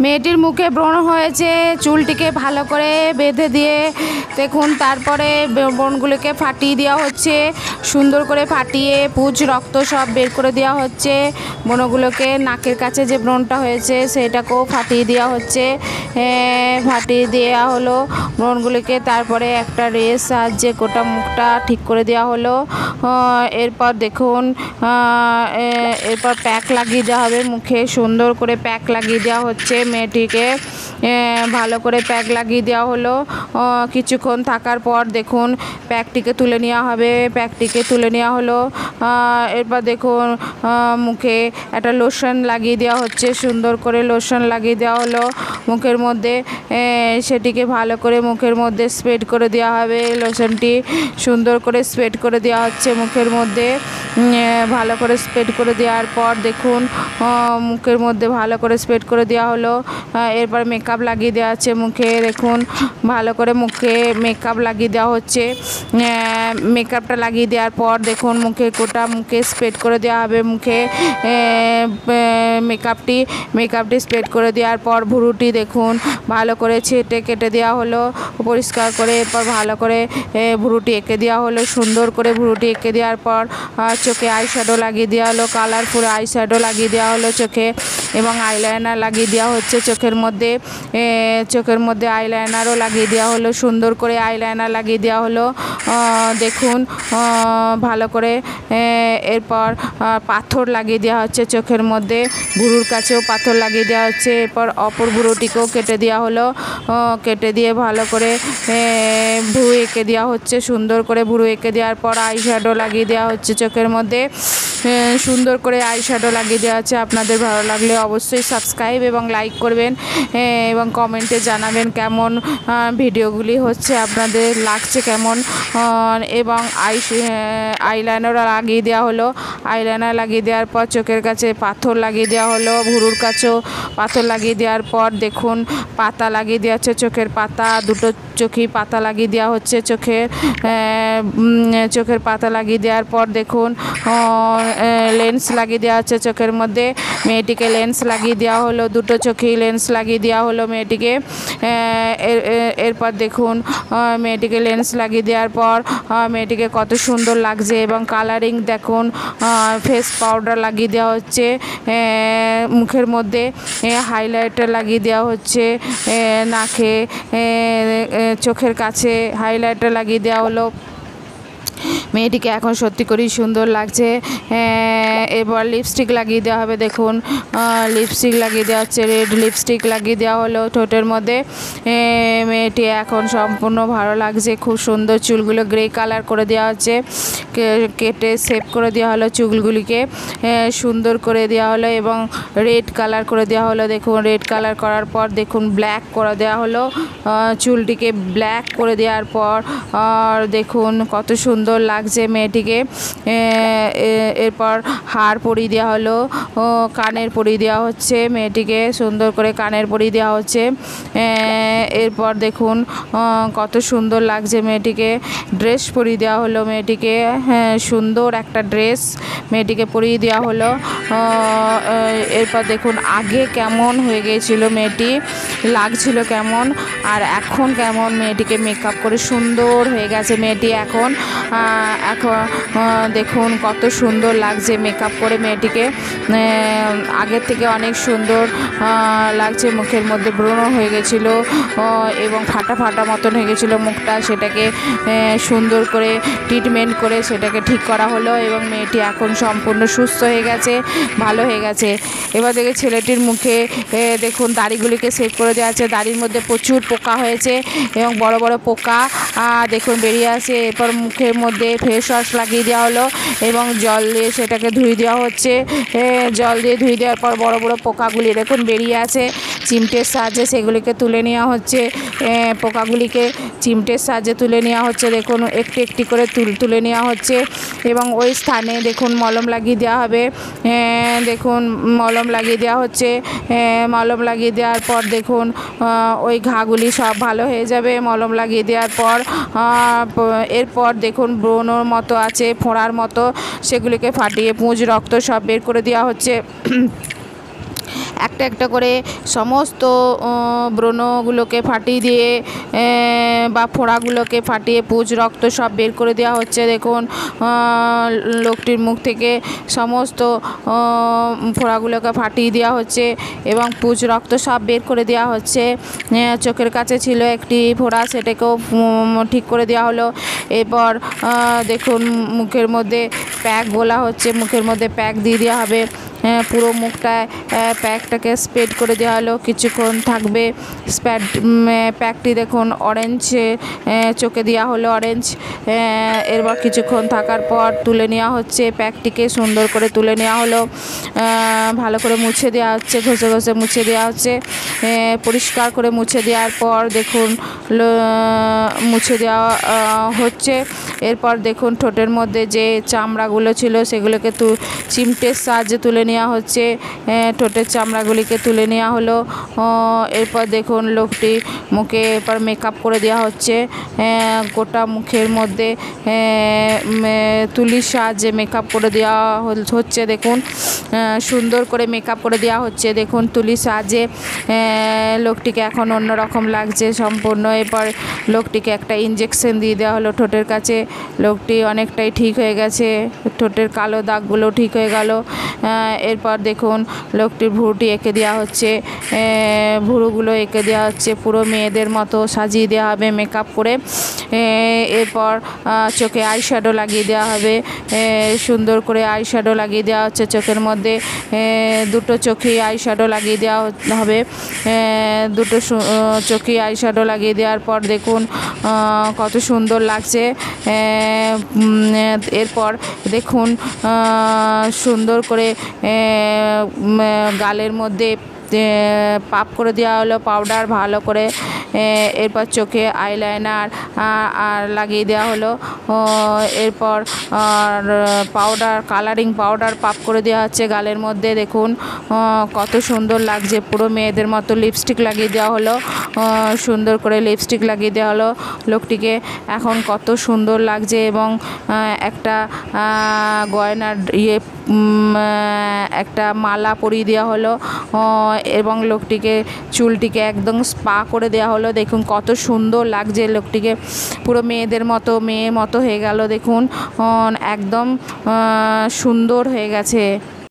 মেয়েটির মুখে ব্রণ হয়েছে, চুলটিকে ভালো করে বেঁধে দিয়ে দেখুন তারপরে ব্রণগুলোকে ফাটিয়ে দেওয়া হচ্ছে। সুন্দর করে ফাটিয়ে পুঁজ রক্ত সব বের করে দেওয়া হচ্ছে। ব্রণগুলোকে নাকের কাছে যে ব্রণটা হয়েছে সেটাকেও ফাটিয়ে দেওয়া হচ্ছে। ফাটিয়ে দেওয়া হলো ব্রণগুলিকে। তারপরে একটা রেস সাহায্যে গোটা মুখটা ঠিক করে দেওয়া হলো। এরপর দেখুন এরপর প্যাক লাগিয়ে দেওয়া হবে মুখে। সুন্দর করে প্যাক লাগিয়ে দেওয়া হচ্ছে মেয়েটিকে। ভালো করে প্যাক লাগিয়ে দেওয়া হলো। কিছুক্ষণ থাকার পর দেখুন প্যাকটিকে তুলে নেওয়া হবে। প্যাকটিকে তুলে নেওয়া হলো। এরপর দেখুন মুখে একটা লোশন লাগিয়ে দেওয়া হচ্ছে। সুন্দর করে লোশন লাগিয়ে দেওয়া হলো মুখের মধ্যে। সেটিকে ভালো করে মুখের মধ্যে স্প্রেড করে দেওয়া হবে। লোশনটি সুন্দর করে স্প্রেড করে দেওয়া হচ্ছে মুখের মধ্যে। ভালো করে স্প্রেড করে দেওয়ার পর দেখুন মুখের মধ্যে ভালো করে স্প্রেড করে দেওয়া হলো। এরপর মেকআপ লাগিয়ে দেওয়া হচ্ছে মুখে। দেখুন ভালো করে মুখে মেকআপ লাগিয়ে দেওয়া হচ্ছে। মেকআপটা লাগিয়ে দেওয়ার পর দেখুন মুখে গোটা মুখে স্প্রেড করে দেওয়া হবে মুখে মেকআপটি স্প্রেড করে দেওয়ার পর ভুরুটি দেখুন ভালো করে ছেটে কেটে দেওয়া হলো পরিষ্কার করে। এরপর ভালো করে ভুরুটি এঁকে দেওয়া হলো। সুন্দর করে ভুরুটি এঁকে দেওয়ার পর চোখে আইশ্যাডো লাগিয়ে দেওয়া হলো। কালারফুল আইশ্যাডো লাগিয়ে দেওয়া হলো চোখে এবং আইলাইনার লাগিয়ে দেওয়া হচ্ছে চোখের মধ্যে আইলাইনারও লাগিয়ে দেওয়া হলো। সুন্দর করে আইলাইনার লাগিয়ে দেওয়া হলো। দেখুন ভালো করে। এরপর পাথর লাগিয়ে দেওয়া হচ্ছে চোখের মধ্যে। ভুরুর কাছেও পাথর লাগিয়ে দেওয়া হচ্ছে। এরপর অপর ভুরুটিকেও কেটে দেওয়া হলো। কেটে দিয়ে ভালো করে ভুরু এঁকে দেওয়া হচ্ছে। সুন্দর করে ভুরু এঁকে দেওয়ার পর আইশ্যাডো লাগিয়ে দেওয়া হচ্ছে চোখের মধ্যে। সুন্দর করে আইশ্যাডো লাগিয়ে দেওয়া হচ্ছে। আপনাদের ভালো লাগলে অবশ্যই সাবস্ক্রাইব এবং লাইক করবেন এবং কমেন্টে জানাবেন কেমন ভিডিওগুলি হচ্ছে, আপনাদের লাগছে কেমন। এবং আইলাইনার লাগিয়ে দেওয়া হলো। আইলাইনার লাগিয়ে দেওয়ার পর চোখের কাছে পাথর লাগিয়ে দেওয়া হলো। ভুরুর কাছেও পাথর লাগিয়ে দেওয়ার পর দেখুন পাতা লাগিয়ে দেওয়া হচ্ছে চোখের পাতা। দুটো চোখেই পাতা লাগিয়ে দেওয়া হচ্ছে চোখের পাতা লাগিয়ে দেওয়ার পর দেখুন লেন্স লাগিয়ে দেওয়া হচ্ছে চোখের মধ্যে। মেয়েটিকে লেন্স লাগিয়ে দেওয়া হলো। দুটো চোখেই লেন্স লাগিয়ে দেওয়া হলো মেয়েটিকে। এরপর দেখুন মেয়েটিকে লেন্স লাগিয়ে দেওয়ার পর মেয়েটিকে কত সুন্দর লাগছে এবং কালারিং দেখুন ফেস পাউডার লাগিয়ে দেওয়া হচ্ছে মুখের মধ্যে। হাইলাইটার লাগিয়ে দেওয়া হচ্ছে নাকে, চোখের কাছে হাইলাইটার লাগিয়ে দেওয়া হলো। মেয়েটিকে এখন সত্যি করেই সুন্দর লাগছে। এবার লিপস্টিক লাগিয়ে দেওয়া হবে। দেখুন লিপস্টিক লাগিয়ে দেওয়া হচ্ছে। রেড লিপস্টিক লাগিয়ে দেওয়া হলো ঠোঁটের মধ্যে। মেয়েটি এখন সম্পূর্ণ ভালো লাগছে। খুব সুন্দর চুলগুলো গ্রে কালার করে দেওয়া হচ্ছে। কেটে শেপ করে দেওয়া হলো চুলগুলিকে। সুন্দর করে দেওয়া হলো এবং রেড কালার করে দেওয়া হলো। দেখুন রেড কালার করার পর দেখুন ব্ল্যাক করে দেওয়া হলো। চুলটিকে ব্ল্যাক করে দেওয়ার পর দেখুন কত সুন্দর লাগছে মেয়েটিকে। এরপর হার পরিয়ে দেওয়া হলো। কানের পরিয়ে দেওয়া হচ্ছে মেয়েটিকে। সুন্দর করে কানের পরিয়ে দেওয়া হচ্ছে। এরপর দেখুন কত সুন্দর লাগছে মেয়েটিকে। ড্রেস পরিয়ে দেওয়া হলো মেয়েটিকে। সুন্দর একটা ড্রেস মেয়েটিকে পরিয়ে দেওয়া হলো। এরপর দেখুন আগে কেমন হয়ে গিয়েছিল মেয়েটি, লাগছিল কেমন, আর এখন কেমন মেয়েটিকে মেকআপ করে সুন্দর হয়ে গেছে মেয়েটি। এখন দেখুন কত সুন্দর লাগছে মেকআপ করে মেয়েটিকে। আগের থেকে অনেক সুন্দর লাগছে। মুখের মধ্যে ব্রণ হয়ে গেছিলো এবং ফাটা ফাটা মতন হয়ে গেছিলো মুখটা, সেটাকে সুন্দর করে ট্রিটমেন্ট করে সেটাকে ঠিক করা হলো এবং মেয়েটি এখন সম্পূর্ণ সুস্থ হয়ে গেছে, ভালো হয়ে গেছে। এবার দেখে ছেলেটির মুখে দেখুন দাড়িগুলিকে সেভ করে দেওয়া আছে। দাড়ির মধ্যে প্রচুর পোকা হয়েছে এবং বড় বড় পোকা দেখুন বেরিয়ে আসে। এরপর মুখের মধ্যে ফেস ওয়াশ লাগিয়ে দেওয়া হলো এবং জল দিয়ে সেটাকে ধুয়ে দেওয়া হচ্ছে। জল দিয়ে ধুয়ে দেওয়ার পর বড় বড় পোকাগুলি দেখুন বেরিয়ে আসে। চিমটের সাহায্যে সেগুলিকে তুলে নেওয়া হচ্ছে। পোকাগুলিকে চিমটের সাহায্যে তুলে নেওয়া হচ্ছে। দেখুন একটি একটি করে তুলে নেওয়া হচ্ছে এবং ওই স্থানে দেখুন মলম লাগিয়ে দেওয়া হবে। দেখুন মলম লাগিয়ে দেওয়া হচ্ছে। মলম লাগিয়ে দেওয়ার পর দেখুন ওই ঘাগুলি সব ভালো হয়ে যাবে মলম লাগিয়ে দেওয়ার পর। এরপর দেখুন ব্রণর মতো আছে, ফোঁড়ার মতো, সেগুলিকে ফাটিয়ে পুঁজ রক্ত সব বের করে দেওয়া হচ্ছে। একটা একটা করে সমস্ত ব্রণগুলোকে ফাটিয়ে দিয়ে বা ফোড়াগুলোকে ফাটিয়ে পুঁজ রক্ত সব বের করে দেওয়া হচ্ছে। দেখুন লোকটির মুখ থেকে সমস্ত ফোড়াগুলোকে ফাটিয়ে দেওয়া হচ্ছে এবং পুঁজ রক্ত সব বের করে দেওয়া হচ্ছে। চোখের কাছে ছিল একটি ফোড়া, সেটাকেও ঠিক করে দেওয়া হলো। এরপর দেখুন মুখের মধ্যে প্যাক গোলা হচ্ছে, মুখের মধ্যে প্যাক দিয়ে দেওয়া হবে। পুরো মুখটায় প্যাকটাকে স্প্রেড করে দেওয়া হলো, কিছুক্ষণ থাকবে। প্যাকটি দেখুন অরেঞ্জ চোখে দেওয়া হলো, অরেঞ্জ। এরপর কিছুক্ষণ থাকার পর তুলে নেওয়া হচ্ছে, প্যাকটিকে সুন্দর করে তুলে নেওয়া হলো, ভালো করে মুছে দেওয়া হচ্ছে, ঘষে ঘষে মুছে দেওয়া হচ্ছে। পরিষ্কার করে মুছে দেওয়ার পর দেখুন মুছে দেওয়া হচ্ছে। এরপর দেখুন ঠোঁটের মধ্যে যে চামড়াগুলো ছিল সেগুলোকে চিমটের সাহায্যে তুলে নেওয়া হচ্ছে, ঠোঁটের চামড়াগুলিকে তুলে নেওয়া হলো। এরপর দেখুন লোকটি মুখে এরপর মেকআপ করে দেওয়া হচ্ছে, গোটা মুখের মধ্যে তুলির সাহায্যে মেকআপ করে দেওয়া হচ্ছে। দেখুন সুন্দর করে মেকআপ করে দেওয়া হচ্ছে, দেখুন তুলির সাহায্যে। লোকটিকে এখন অন্যরকম লাগছে সম্পূর্ণ। এরপর লোকটিকে একটা ইঞ্জেকশন দিয়ে দেওয়া হলো ঠোঁটের কাছে, লোকটি অনেকটাই ঠিক হয়ে গেছে, ঠোঁটের কালো দাগগুলো ঠিক হয়ে গেল। এরপর দেখুন লোকটির ভুরুটি এঁকে দেওয়া হচ্ছে, ভুরুগুলো এঁকে দেওয়া হচ্ছে, পুরো মেয়েদের মতো সাজিয়ে দেওয়া হবে মেকআপ করে। এরপর চোখে আইশ্যাডো লাগিয়ে দেওয়া হবে, সুন্দর করে আইশ্যাডো লাগিয়ে দেওয়া হচ্ছে চোখের মধ্যে। দুটো চোখেই আইশ্যাডো লাগিয়ে দেওয়া হবে, দুটো চোখেই আইশ্যাডো লাগিয়ে দেওয়ার পর দেখুন কত সুন্দর লাগছে। এরপর দেখুন সুন্দর করে গালের মধ্যে পাপ করে দেওয়া হলো পাউডার ভালো করে। এরপর চোখে আইলাইনার আর লাগিয়ে দেওয়া হলো। এরপর পাউডার কালারিং পাউডার পাপ করে দেওয়া হচ্ছে গালের মধ্যে। দেখুন কত সুন্দর লাগছে, পুরো মেয়েদের মতো লিপস্টিক লাগিয়ে দেওয়া হলো, সুন্দর করে লিপস্টিক লাগিয়ে দেওয়া হলো লোকটিকে। এখন কত সুন্দর লাগছে এবং একটা গয়নার একটা মালা পরিয়ে দেওয়া হলো এবং লোকটিকে চুলটিকে একদম স্পা করে দেওয়া হলো। দেখুন কত সুন্দর লাগছে লোকটিকে, পুরো মেয়েদের মতো মেয়ের মতো হয়ে গেল। দেখুন একদম সুন্দর হয়ে গেছে।